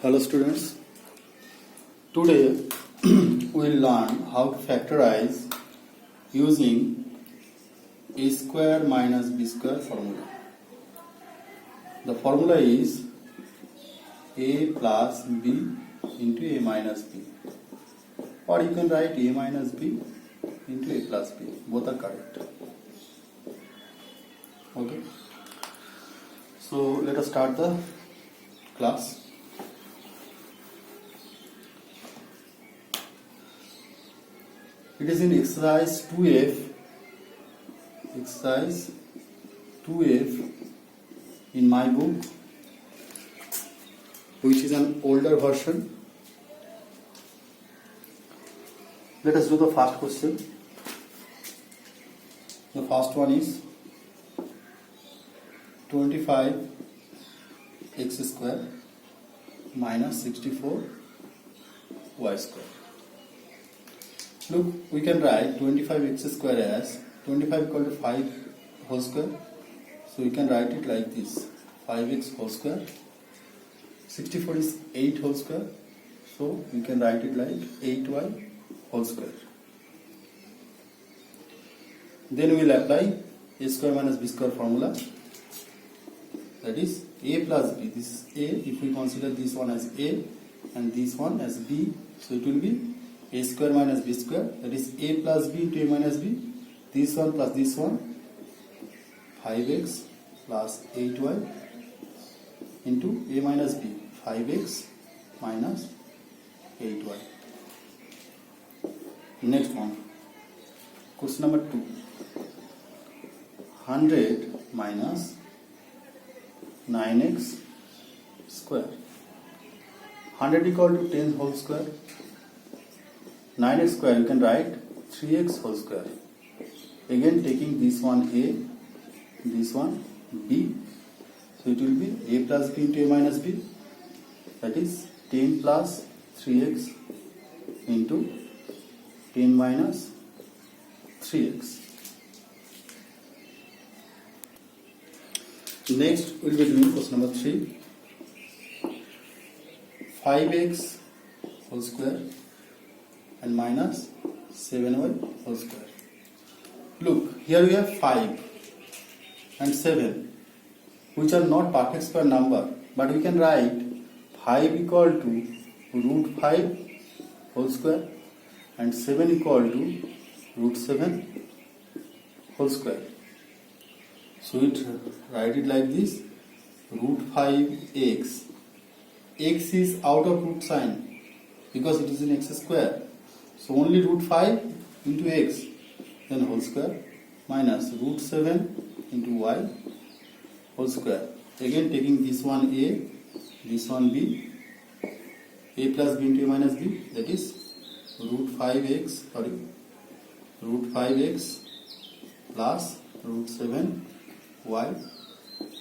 Hello students, today we will learn how to factorize using a square minus b square formula. The formula is a plus b into a minus b, or you can write a minus b into a plus b, both are correct. Okay, so let us start the class. It is in exercise 2F in my book, which is an older version. Let us do the first question. The first one is 25x square minus 64y square. Look, we can write 25x square as 25 equal to 5 whole square. So we can write it like this, 5x whole square. 64 is 8 whole square. So we can write it like 8y whole square. Then we will apply a square minus b square formula. That is a plus b. This is a. If we consider this one as a and this one as b, so it will be a square minus b square, that is a plus b into a minus b, this one plus this one, 5x plus 8y into a minus b, 5x minus 8y. Next one, question number 2, 100 minus 9x square. 100 equal to 10 whole square. 9x square, you can write 3x whole square. Again taking this one a, this one b, so it will be a plus b into a minus b, that is 10 plus 3x into 10 minus 3x. Next we will be doing question number 3, 5x whole square and minus 7y whole square. Look, here we have 5 and 7, which are not perfect square number, but we can write 5 equal to root 5 whole square and 7 equal to root 7 whole square. So we write it like this, root 5x. X is out of root sign because it is in x square. So only root 5 into x, then whole square, minus root 7 into y whole square. Again taking this one a, this one b, a plus b into a minus b, that is root 5x plus root 7 y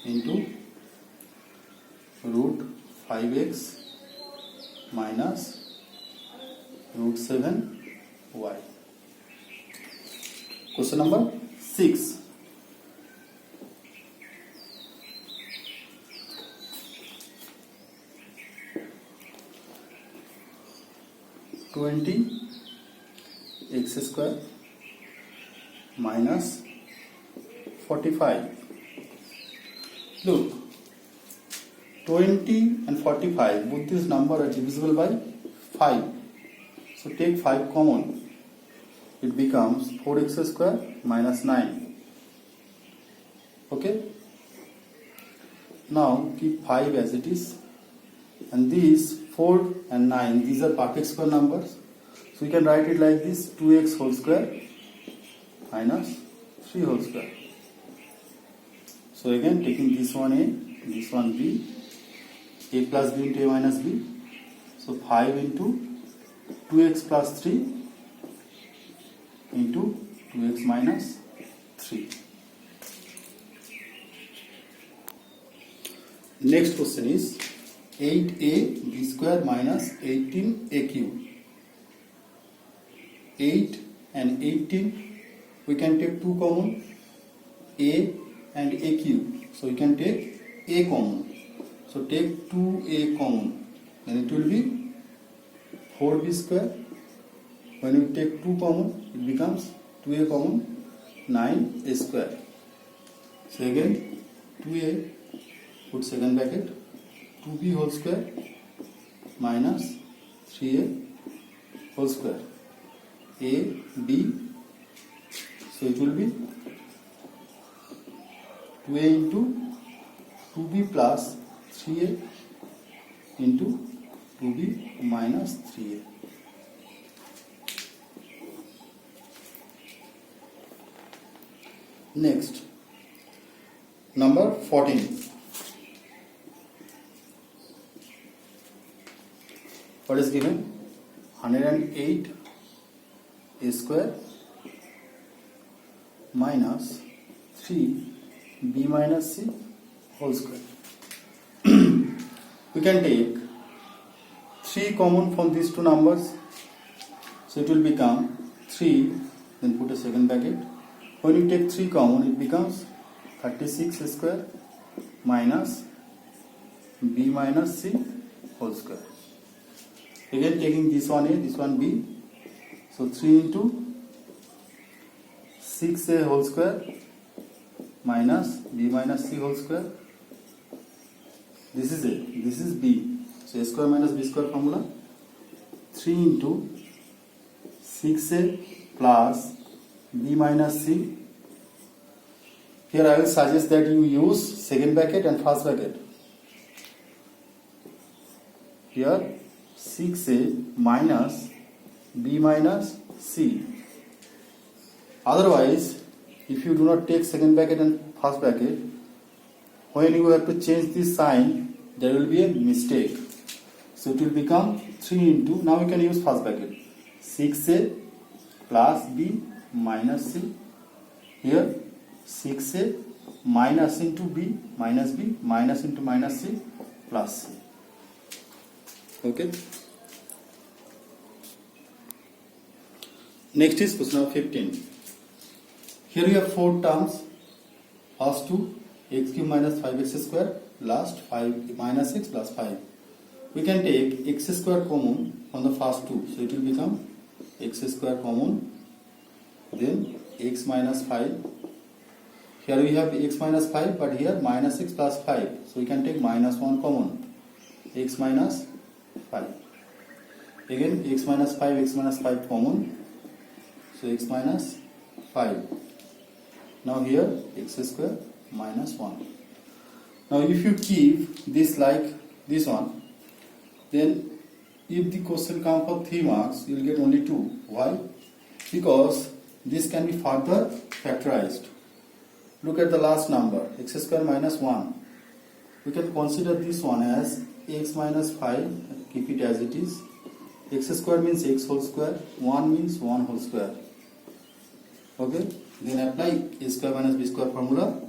into root 5x minus root 7 y. Question number 6. x square minus 45. Look, 20 and 45, both these numbers are divisible by 5. So take 5 common. It becomes 4x square minus 9. Okay. Now keep 5 as it is. And these 4 and 9, these are perfect square numbers. So we can write it like this, 2x whole square minus 3 whole square. So again taking this one a, this one b, a plus b into a minus b. So 5 into 2x plus 3 into 2x minus 3. Next question is 8a b square minus 18a cube. 8 and 18, we can take 2 common, a and a cube. So you can take a common. So take 2a common. then it will be 4b square. When you take 2 common, it becomes 2a common, 9a square. So again 2a, put second bracket, 2b whole square minus 3a whole square, a, b, so it will be 2a into 2b plus 3a into 2b minus 3a. Next, number 14. What is given? 108 a square minus 3b minus c whole square. We can take 3 common from these two numbers, so it will become 3, then put a second bracket. When you take 3 common, it becomes 36 square minus b minus c whole square. Again taking this one a, this one b, so 3 into 6a whole square minus b minus c whole square. This is a, this is b, so a square minus b square formula. 3 into 6a plus b minus c. Here I will suggest that you use second bracket and first bracket. Here 6a minus b minus c. Otherwise, if you do not take second bracket and first bracket, when you have to change this sign, there will be a mistake. So it will become 3 into, now we can use first bracket, 6a plus b minus c. Here 6a minus into b minus into minus c plus c. Okay. Next is question number 15. Here we have 4 terms. First two, x cube minus 5x square, last 5 minus 6 plus 5. We can take x square common from the first two, so it will become x square common, then x minus 5. Here we have x minus 5, but here minus 6 plus 5, so we can take minus 1 common, x minus 5. Again x minus 5 common, so x minus 5. Now here x square minus 1. Now if you keep this like this one, then if the question comes for 3 marks, you will get only 2. Why? Because this can be further factorized. Look at the last number, x square minus 1. We can consider this one as x minus 5, keep it as it is. X square means x whole square, 1 means 1 whole square. Okay, then apply a square minus b square formula.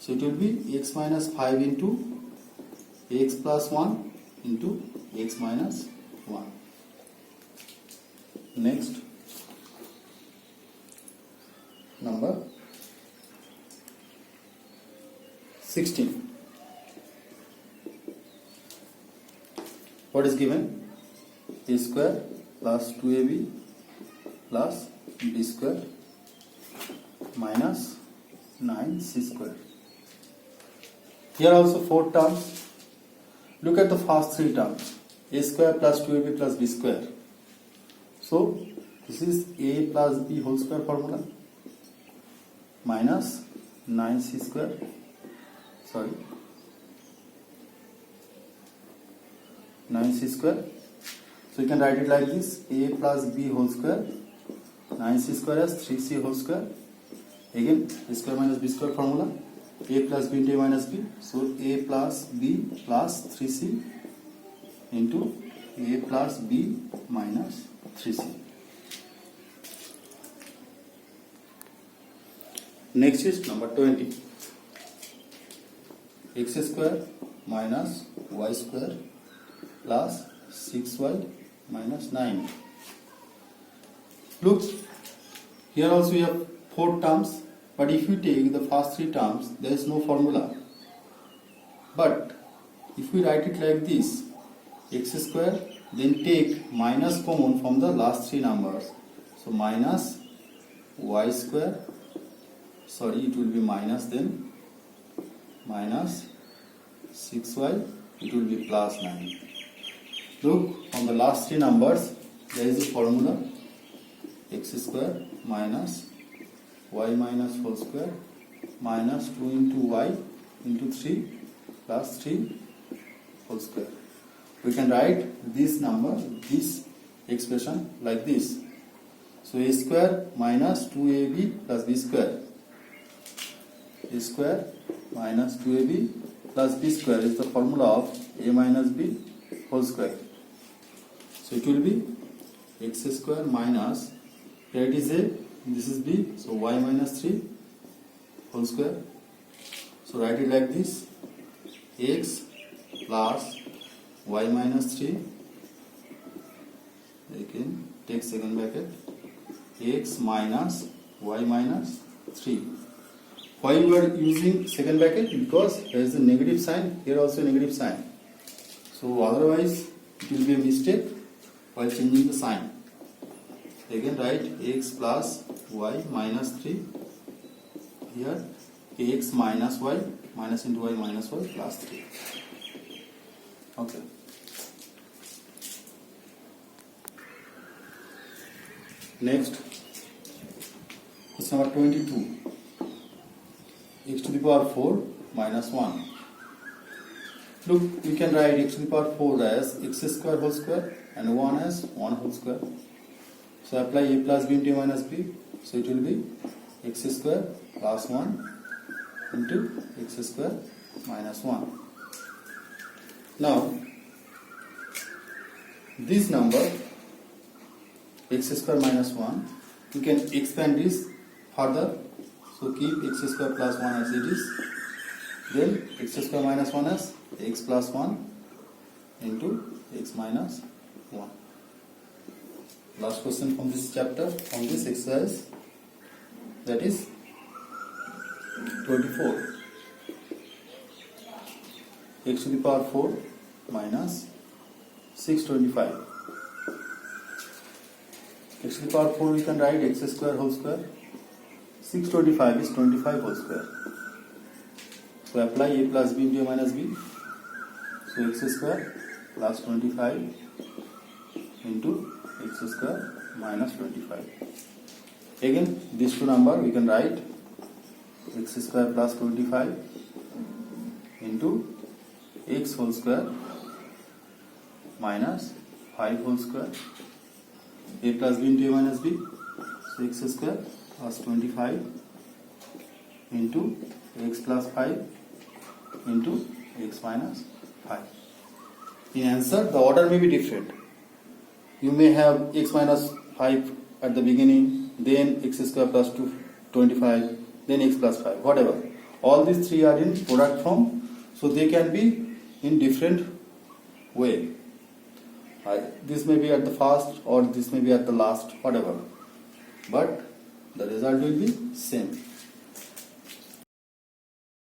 So it will be x minus 5 into x plus 1 into x minus 1. Next, number 16. What is given? A square plus 2ab plus b square minus 9c square. Here also 4 terms. Look at the first 3 terms. A square plus 2ab plus b square. So this is a plus b whole square formula minus 9c square. Sorry, 9c square. So you can write it like this: a plus b whole square, 9c square as 3c whole square. Again, a square minus b square formula, a plus b into a minus b. So a plus b plus 3c into a plus b minus 3c. Next is number 20. X square minus y square plus 6y minus 9. Look, here also we have 4 terms, but if you take the first 3 terms, there is no formula. But if we write it like this, x square, then take minus common from the last three numbers. So minus y square, sorry, it will be minus, then minus 6y, it will be plus 9. Look, from the last three numbers, there is a formula, x square minus y minus whole square minus 2 into y into 3 plus 3 whole square. We can write this number, this expression like this. So a square minus 2ab plus b square. A square minus 2ab plus b square is the formula of a minus b whole square. So it will be x square minus, here it is a, this is b, so y minus 3 whole square. So write it like this, x plus y minus 3, again take second bracket, x minus y minus 3. Why we are using second bracket? Because there is a negative sign, here also a negative sign. So otherwise it will be a mistake while changing the sign. Again write x plus y minus 3, here x minus y, minus into y minus y plus 3. Okay. Next, question number 22. X to the power 4 minus 1. Look, we can write x to the power 4 as x square whole square and 1 as 1 whole square. So apply a plus b into a minus b. So it will be x square plus 1 into x square minus 1. Now, this number x square minus 1, we can expand this further. So keep x square plus 1 as it is. Then x square minus 1 as x plus 1 into x minus 1. Last question from this chapter, from this exercise, that is 24. X to the power 4 minus 625. X to the power 4 we can write x square whole square. 625 is 25 whole square. So apply a plus b into a minus b. So x square plus 25 into x square minus 25. Again, these two numbers we can write x square plus 25 into x whole square minus 5 whole square. A plus b into a minus b. So x square plus 25 into x plus 5 into x minus 5. In answer, the order may be different. You may have x minus 5 at the beginning, then x square plus 25, then x plus 5, whatever. All these three are in product form, so they can be in different way. This may be at the first or this may be at the last, whatever. But the result will be same.